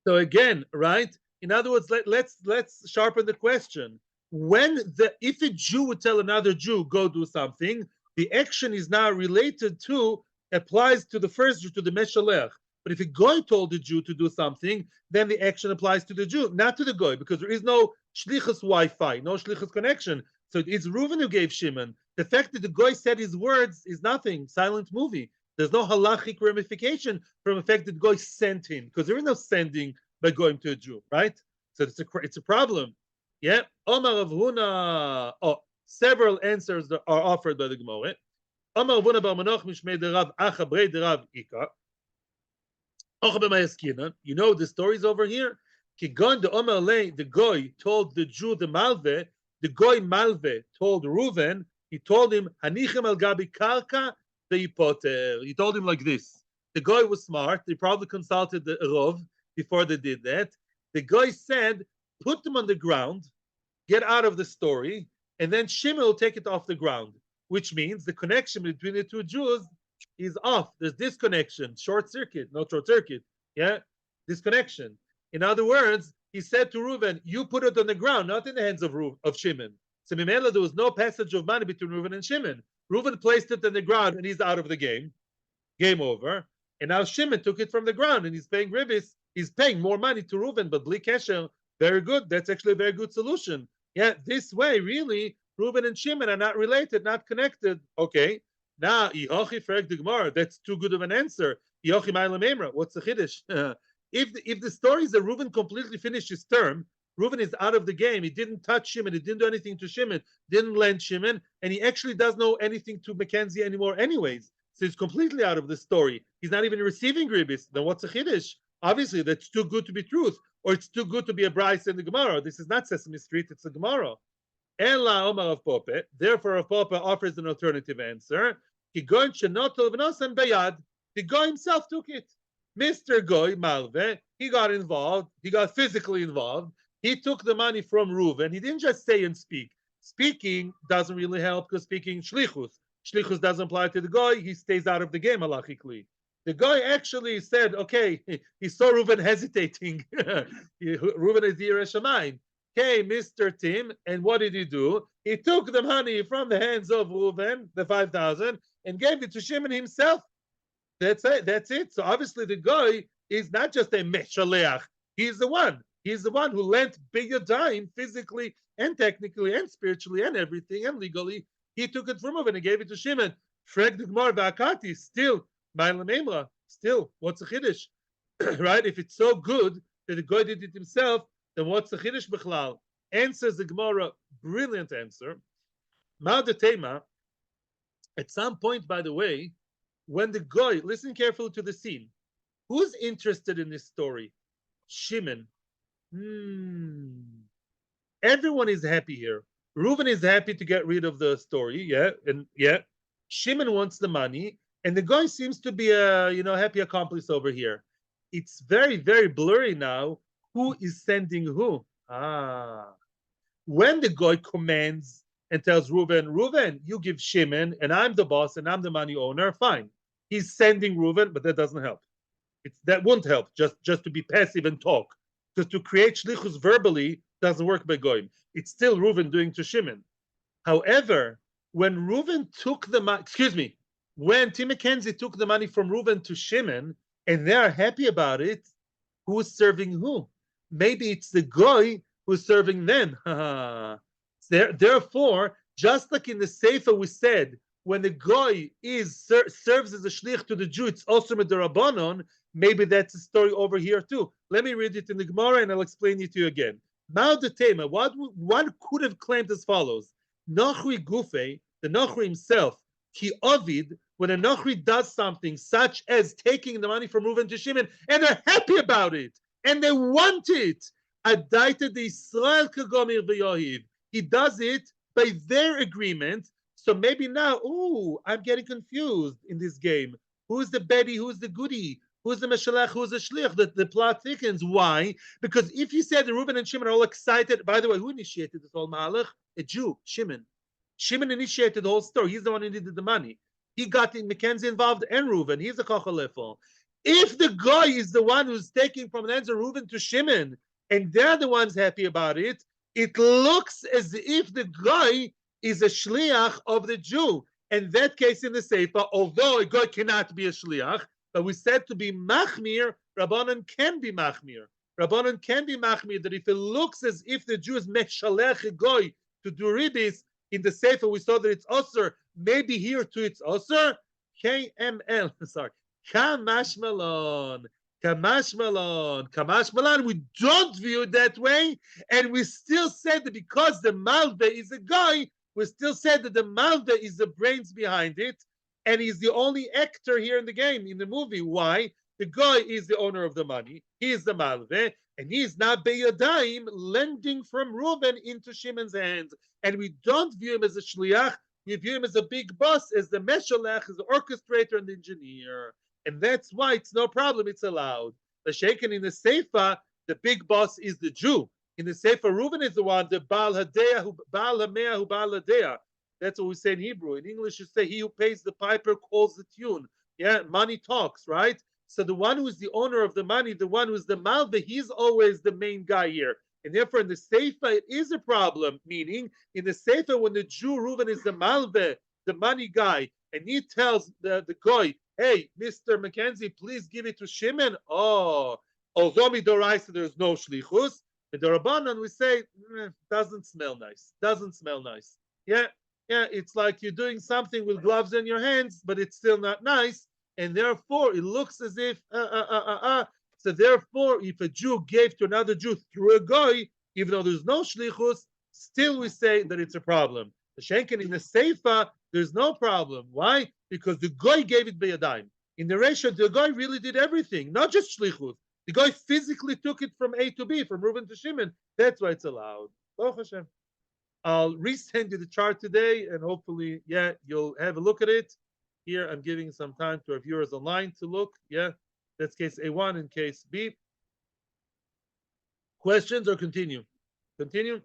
So again, right? In other words, let's sharpen the question. If a Jew would tell another Jew go do something, the action is now related to applies to the first Jew, to the Meshalech. But if a goy told the Jew to do something, then the action applies to the Jew, not to the goy, because there is no shlichus Wi-Fi, no shlichus connection. So it's Reuven who gave Shimon. The fact that the goy said his words is nothing. Silent movie. There's no halachic ramification from the fact that goy sent him, because there is no sending by going to a Jew, right? So it's a problem. Yeah. Omar Rav Huna. Oh, several answers are offered by the Gemara. Omar Rav Huna bar Manoch mishmei de Rav Acha brei de Rav Ika. You know the stories over here. Kigon de Omar Le, the goy told the Jew the Malve. The goy Malve told Reuven. He told him Hanichem al gabi karka veipoter. He told him like this. The guy was smart. They probably consulted the Rov before they did that. The guy said, put them on the ground, get out of the story, and then Shimon will take it off the ground, which means the connection between the two Jews is off. There's disconnection, short circuit, not short circuit. Yeah, disconnection. In other words, he said to Reuven, you put it on the ground, not in the hands of Shimon. So Mimela, there was no passage of money between Reuven and Shimon. Reuven placed it on the ground and he's out of the game. Game over. And now Shimon took it from the ground and he's paying ribis. He's paying more money to Reuven, but Bli Kesher, very good. That's actually a very good solution. Yeah, this way, really, Reuven and Shimon are not related, not connected. Okay. Now, that's too good of an answer. What's the chiddush? If the story is that Reuven completely finished his term, Reuven is out of the game. He didn't touch Shimon. He didn't do anything to Shimon. Didn't lend Shimon, and he actually doesn't know anything to Mackenzie anymore, anyways. So he's completely out of the story. He's not even receiving ribis. Then what's a chiddush? Obviously, that's too good to be truth, or it's too good to be a brayso in the Gemara. This is not Sesame Street; it's a Gemara. Ela Omar of Pope. Therefore, Rav Pope offers an alternative answer. The guy himself took it. Mr. Goy Malve, he got involved. He got physically involved. He took the money from Reuven. He didn't just say and speak. Speaking doesn't really help because speaking shlichus. Shlichus doesn't apply to the guy. He stays out of the game halachically. The guy actually said, okay, he saw Reuven hesitating. Reuven is the Yerushalayim. Okay, Mr. Tim, and what did he do? He took the money from the hands of Reuven, the 5,000, and gave it to Shimon himself. That's it. That's it. So obviously the guy is not just a meshaleach. He's the one. He's the one who lent bigger time physically and technically and spiritually and everything and legally. He took it from Reuven and gave it to Shimon. Freg the Gemara ba'akati, still, still, what's the chiddush? Right? If it's so good that the guy did it himself, then what's the chiddush b'chlal? Answers the Gemara, brilliant answer. Ma'adatema, at some point, by the way, when the guy, listen carefully to the scene, who's interested in this story? Shimon. Everyone is happy here. Reuven is happy to get rid of the story, yeah. Shimon wants the money, and the guy seems to be a happy accomplice over here. It's very, very blurry now. Who is sending who? When the guy commands and tells Reuven, you give Shimon, and I'm the boss, and I'm the money owner, fine. He's sending Reuven, but that doesn't help. That won't help, just to be passive and talk. Because to create shlichus verbally doesn't work by goyim. It's still Reuven doing to Shimon. However, when Reuven took the money, when Tim McKenzie took the money from Reuven to Shimon, and they are happy about it, who's serving who? Maybe it's the goy who's serving them. Therefore, just like in the Sefer we said, when the goy serves as a shlich to the Jew, it's also midrabanon. Maybe that's the story over here too. Let me read it in the Gemara and I'll explain it to you again. Mao the Tema, one could have claimed as follows: Nochri Gufe, the Nochri himself, Ki Ovid, when a Nochri does something such as taking the money from Reuven to Shimon, and they're happy about it, and they want it. Adaita de Israel kagomir v'yohiv. He does it by their agreement. So maybe now, I'm getting confused in this game. Who's the Betty? Who's the goody? Who's the Meshalech? Who's the Shlich? The plot thickens. Why? Because if you said the Reuben and Shimon are all excited, by the way, who initiated this whole Malach? A Jew, Shimon. Shimon initiated the whole story. He's the one who needed the money. He got Mackenzie involved and Reuben. He's a Kochalefo. If the guy is the one who's taking from the hands of Reuben to Shimon, and they're the ones happy about it, it looks as if the guy is a shliach of the Jew. In that case, in the Sefer, although a guy cannot be a shliach, but we said to be machmir, Rabbanan can be machmir. Rabbanan can be machmir, that if it looks as if the Jew is meshalech a guy to do ribis, in the Sefer we saw that it's osir, maybe here too it's osir, KML, sorry, Kamashmalon. Kamashmalon, we don't view it that way, and we still said that because the Malve is a guy, we still said that the Malve is the brains behind it, and he's the only actor here in the game, in the movie. Why? The guy is the owner of the money, he is the Malve, and he is now Beyadaim, lending from Reuben into Shimon's hands, and we don't view him as a shliach, we view him as a big boss, as the meshalech, as the orchestrator and the engineer. And that's why it's no problem, it's allowed. The shaken in the Sefer, the big boss is the Jew. In the Sefer, Reuben is the one, the Baal Hadeah, Baal Hamea, who Baal Hadeah. That's what we say in Hebrew. In English, you say, he who pays the piper calls the tune. Yeah, money talks, right? So the one who is the owner of the money, the one who is the Malve, he's always the main guy here. And therefore, in the Sefer, it is a problem. Meaning, in the Sefer, when the Jew, Reuben, is the Malve, the money guy, and he tells the goy, hey, Mr. Mackenzie, please give it to Shimon. Although midoraisa there's no shlichus, midorabanan we say doesn't smell nice. Doesn't smell nice. Yeah, it's like you're doing something with gloves in your hands, but it's still not nice, and therefore it looks as if So therefore, if a Jew gave to another Jew through a guy, even though there's no shlichus, still we say that it's a problem. The Shenken in the Seifa, there's no problem. Why? Because the guy gave it beyadayim. In the Resha, the guy really did everything, not just shlichut. The guy physically took it from A to B, from Reuben to Shimon. That's why it's allowed. Baruch Hashem. I'll resend you the chart today, and hopefully, you'll have a look at it. Here, I'm giving some time to our viewers online to look. That's case A1 and case B. Questions or continue? Continue?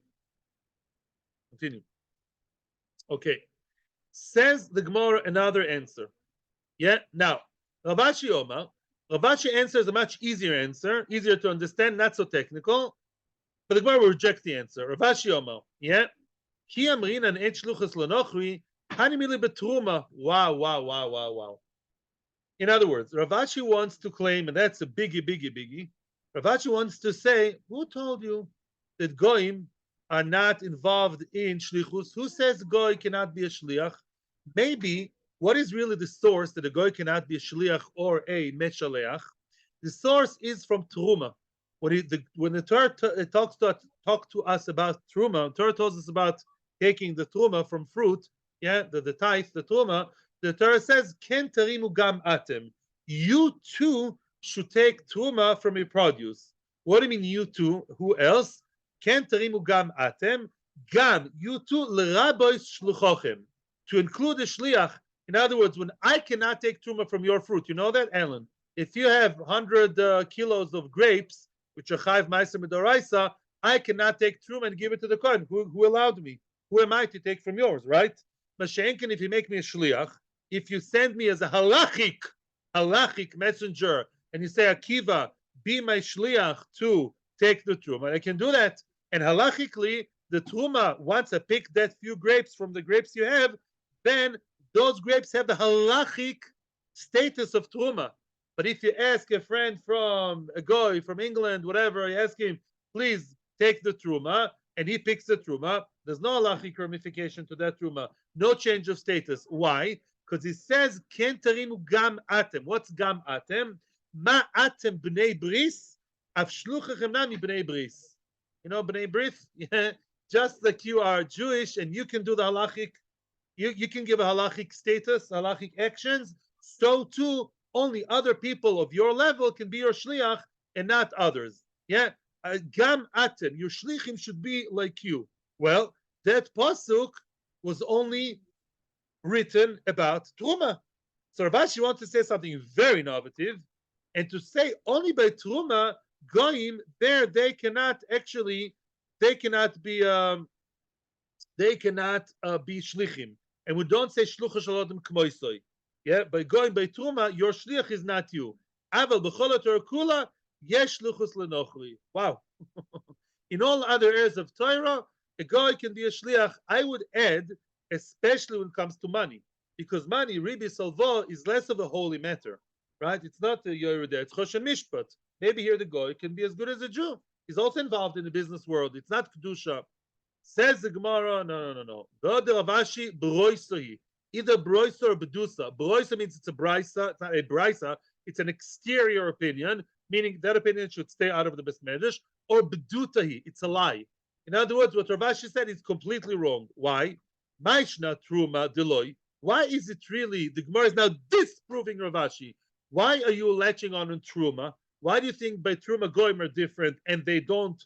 Continue. Okay. Says the Gemara another answer. Now, Ravashi Omar. Ravashi answers a much easier answer, easier to understand, not so technical. But the Gemara will reject the answer. Ravashi Omar. Ki amrin an et shluchas lenochri, hani mili betruma. Wow. In other words, Ravashi wants to claim, and that's a biggie. Ravashi wants to say, who told you that goyim are not involved in shlichus? Who says goy cannot be a shliach? Maybe what is really the source that a goy cannot be a shliach or a meshaleach? The source is from truma. When the Torah talks to us about truma, the Torah tells us about taking the truma from fruit, the tithe, the truma. The Torah says, "Ken tarimu gam atem." You too should take truma from your produce. What do you mean, you too? Who else? Ken tarimu gam atem. Gam, you too, l'rabois shluchochem. To include the shliach. In other words, when I cannot take truma from your fruit, you know that, Alan? If you have 100 kilos of grapes, which are chayv ma'aser midoraisa, I cannot take truma and give it to the kohen. Who allowed me? Who am I to take from yours, right? Mashenkin, if you make me a shliach, if you send me as a halachic messenger, and you say, Akiva, be my shliach to take the truma, I can do that. And halachically, the truma, once I pick that few grapes from the grapes you have, then those grapes have the halachic status of truma. But if you ask a friend from a guy from England, whatever, you ask him, please take the truma, and he picks the truma, there's no halachic ramification to that truma, no change of status. Why? Because he says, Ken tarimu gam atem. What's gam atem? Ma atem bnei bris, av shluchachem nami bnei bris. You know, bnei bris? Yeah. Just like you are Jewish and you can do the halachic, you can give a halachic status, halachic actions, so too only other people of your level can be your shliach and not others. Yeah, gam atem, your shlichim should be like you. Well, that pasuk was only written about truma. So Rabashi wants to say something very innovative, and to say only by truma goyim there they cannot be shlichim, and we don't say shlucha shalodim kmoisoi. Yeah, by going by truma, your shliach is not you. Aval b'chol kula yesh shluchus lenochri. Wow. In all other areas of Torah, a guy can be a shliach. I would add, especially when it comes to money, because money, ribi salvo, is less of a holy matter, right? It's not a yoyer there. It's choshen mishpat. Maybe here the guy can be as good as a Jew. He's also involved in the business world. It's not kedusha. Says the Gemara, no. The Ravashi broisohi, either broisa or bedusa. Broisa means it's a brisa. It's not a brisa. It's an exterior opinion, meaning that opinion should stay out of the besmedrash. Or bedutahi, it's a lie. In other words, what Ravashi said is completely wrong. Why? Maishna truma deloi. Why is it really, the Gemara is now disproving Ravashi. Why are you latching on truma? Why do you think by truma goyim are different and they don't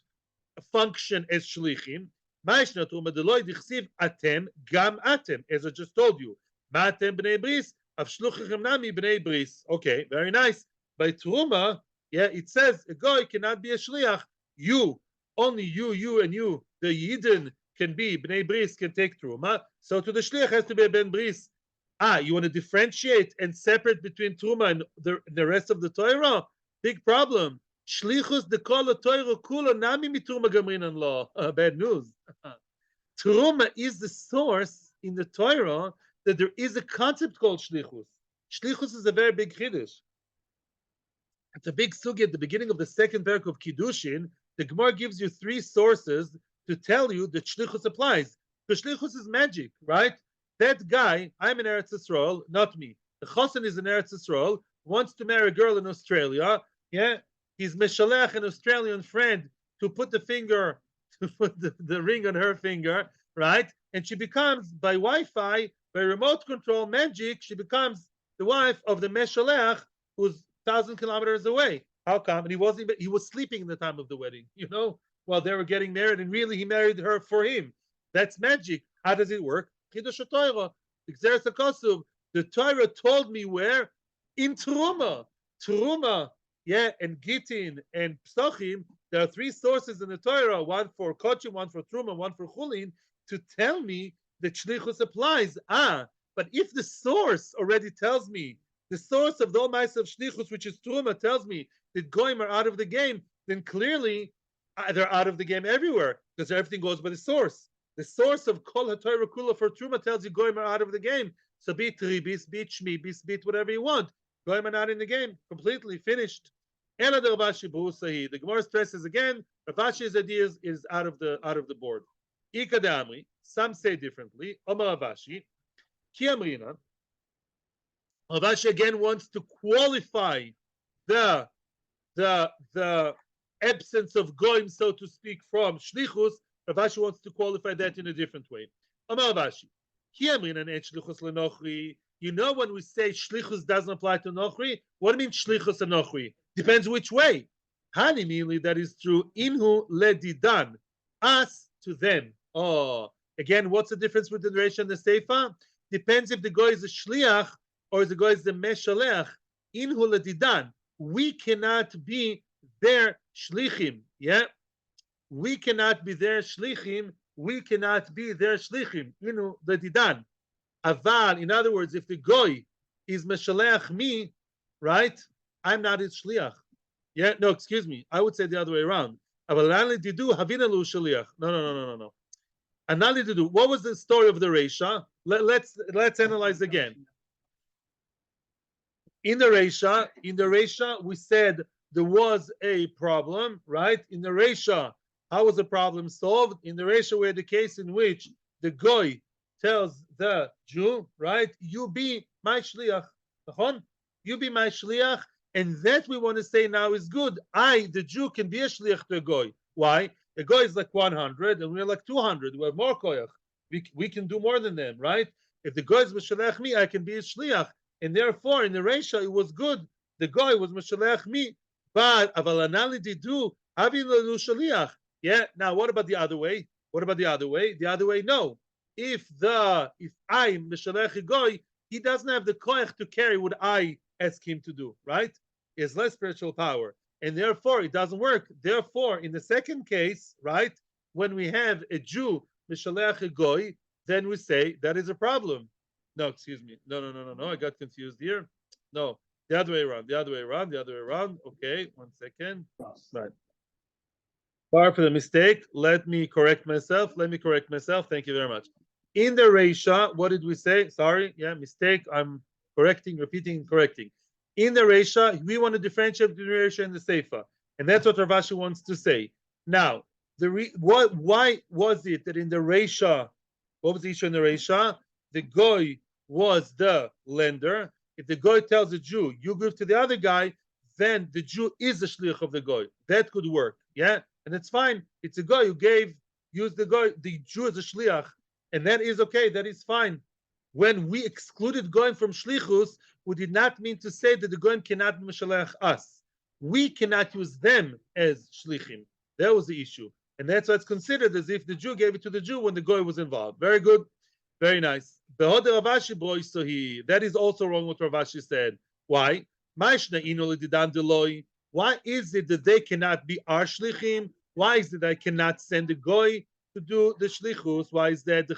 function as shlichim? Maishna truma deloi dichsiv atem gam atem, as I just told you. Matem bnei bris, av shluchichem nami bnei bris. Okay, very nice. By truma, yeah, it says a guy cannot be a shliach. You, only you, and you, the Yidden can be, Bnei Bris can take Truma, so to the Shliach has to be a Ben Bris. You want to differentiate and separate between Truma and the rest of the Torah? Big problem. Shlichus de kol Torah kula nami mitruma gamrinan law. Bad news. Truma is the source in the Torah that there is a concept called Shlichus. Shlichus is a very big chiddush. It's a big sugi at the beginning of the second parak of Kiddushin. The Gemara gives you three sources to tell you that shlichus applies. Because shlichus is magic, right? That guy, I'm in Eretz Yisrael, not me. The chosen is in Eretz Yisrael, wants to marry a girl in Australia. Yeah, he's meshalech an Australian friend to put the ring on her finger, right? And she becomes, by Wi-Fi, by remote control magic, she becomes the wife of the meshalech who's 1,000 kilometers away. How come? And he was sleeping in the time of the wedding, while they were getting married, and really he married her for him. That's magic. How does it work? Chiddush Torah, the Torah told me where? In Truma. Truma, yeah, and Gittin and Psachim, there are three sources in the Torah, one for Kochim, one for Truma, one for Chulin, to tell me that Shlichus applies. But if the source already tells me, the source of the Almighty of Shlichus, which is Truma, tells me that Goyim are out of the game, then clearly they're out of the game everywhere, because everything goes by the source. The source of Kol HaTorah Kula for Truma tells you Goyim are out of the game. So be it Ribis, be it Shmibis, be it whatever you want. Goyim are not in the game. Completely finished. The Gemara stresses again, Ravashi's ideas is out of the board. Ika de Amri, some say differently. Omar Ravashi, Ki Amrina. Ravashi again wants to qualify the absence of goyim, so to speak, from shlichus. Ravashi wants to qualify that in a different way. Amar Ravashi, when we say shlichus doesn't apply to nochri, what do you mean shlichus and nochri? Depends which way. Hani mainly that is true. Inhu ledidan, us to them. Again, what's the difference with the duration and the seifa? Depends if the guy is a shliach or the guy is the meshalech. Inhu ledidan. We cannot be their shlichim. Yeah, we cannot be their shlichim. We cannot be their shlichim. The didan. Aval, in other words, if the goy is meshalech me, right? I'm not his shliach. Yeah, no, excuse me. I would say the other way around. Aval didu havinalu shliach. No. Anali to do. What was the story of the Reisha? Let's analyze again. In the Reisha, we said there was a problem, right? In the Reisha, how was the problem solved? In the Reisha, we had the case in which the Goy tells the Jew, right? You be my shliach. You be my shliach, and that we want to say now is good. The Jew, can be a shliach to a Goy. Why? A Goy is like 100, and we're like 200. We have more koyach. We can do more than them, right? If the Goy is mishalech me, I can be a shliach. And therefore, in the Reisha, it was good. The guy was Mashalech me. But Avalanali did do Avin Lalu Shaliach. Yeah. Now, what about the other way? What about the other way? The other way, no. If I'm Mashalech Goy, he doesn't have the koyach to carry what I ask him to do, right? He has less spiritual power. And therefore, it doesn't work. Therefore, in the second case, right, when we have a Jew, Mashalech Goy, then we say that is a problem. No, excuse me. No. I got confused here. No, the other way around. Okay, 1 second. Right. Sorry for the mistake. Let me correct myself. Thank you very much. In the Reisha, what did we say? Sorry. Yeah, mistake. I'm correcting, repeating, and correcting. In the Reisha, we want to differentiate between the Reisha and the Seifa. And that's what Rav Ashi wants to say. Now, why was it that in the Reisha, what was the issue in the Reisha? The Goy was the lender. If the Goy tells the Jew, you give to the other guy, then the Jew is the shliach of the Goy. That could work. Yeah? And it's fine. It's a Goy who used the Jew as a shliach. And that is okay. That is fine. When we excluded Goyim from shlichus, we did not mean to say that the Goyim cannot mishalech us. We cannot use them as shlichim. That was the issue. And that's why it's considered as if the Jew gave it to the Jew when the Goy was involved. Very good. Very nice. That is also wrong what Rav Ashi said. Why? Why is it that they cannot be our shlichim? Why is it that I cannot send the Goy to do the shlichus? Why is that?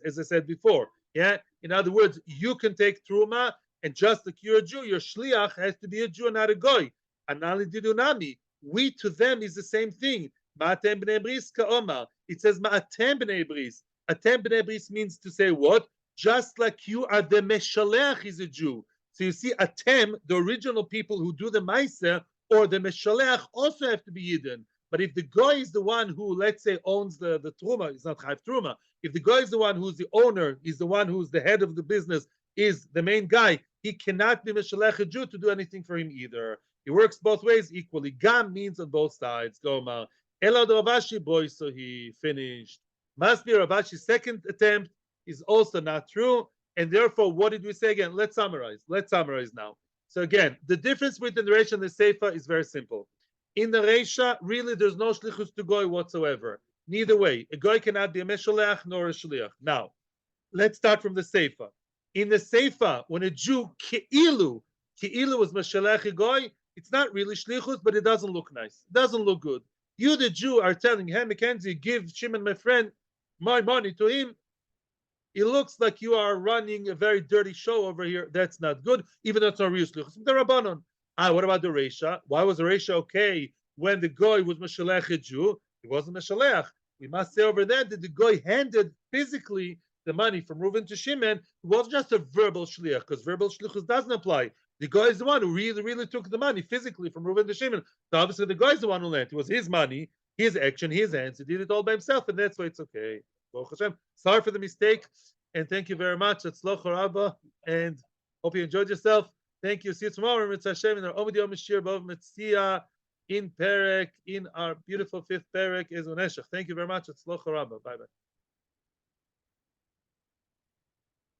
As I said before. Yeah. In other words, you can take truma, and just like you're a Jew, your shliach has to be a Jew and not a Goy. Anali didunami. We to them is the same thing. Ma'atem b'nei bris ka'omar. It says ma'atem b'nei bris. Atem b'nei bris means to say what? Just like you are the meshalech is a Jew. So you see, atem, the original people who do the ma'aser, or the meshalech also have to be Yidden. But if the Goy is the one who, let's say, owns the truma, it's not chayv truma. If the Goy is the one who's the owner, is the one who's the head of the business, is the main guy, he cannot be meshalech a Jew to do anything for him either. It works both ways equally. Gam means on both sides. Gomar. Elad Rav Ashi boy, so he finished. Must be Rav Ashi's second attempt is also not true. And therefore, what did we say again? Let's summarize now. So again, the difference between the Reisha and the Seifa is very simple. In the Reisha, really, there's no shlichus to Goy whatsoever. Neither way, a Goy cannot be a meshalech nor a shliach. Now, let's start from the Seifa. In the Seifa, when a Jew ke'ilu was meshalech Goy, it's not really shlichus, but it doesn't look nice. It doesn't look good. You, the Jew, are telling him, Mackenzie, give Shimon, my friend, my money to him. It looks like you are running a very dirty show over here. That's not good, even though it's not real shlichus. The Rabbanon. What about the Reisha? Why was the Reisha okay when the Goy was Meshalech a Jew? It wasn't Meshalech. We must say over there that the Goy handed physically the money from Reuven to Shimon. It wasn't just a verbal shliach, because verbal shlichus doesn't apply. The Goy is the one who really took the money physically from Reuven to Shimon. So obviously the Goy is the one who lent. It was his money, his action, his hands. He did it all by himself, and that's why it's okay. Baruch Hashem. Sorry for the mistake, and thank you very much. Atzloch Rabba, and hope you enjoyed yourself. Thank you. See you tomorrow. Mitzvah Hashem in our Amud Yomi Shiur Bava Metzia in Perek, in our beautiful fifth Perek is Uneshach. Thank you very much. Atzloch Rabba. Bye bye.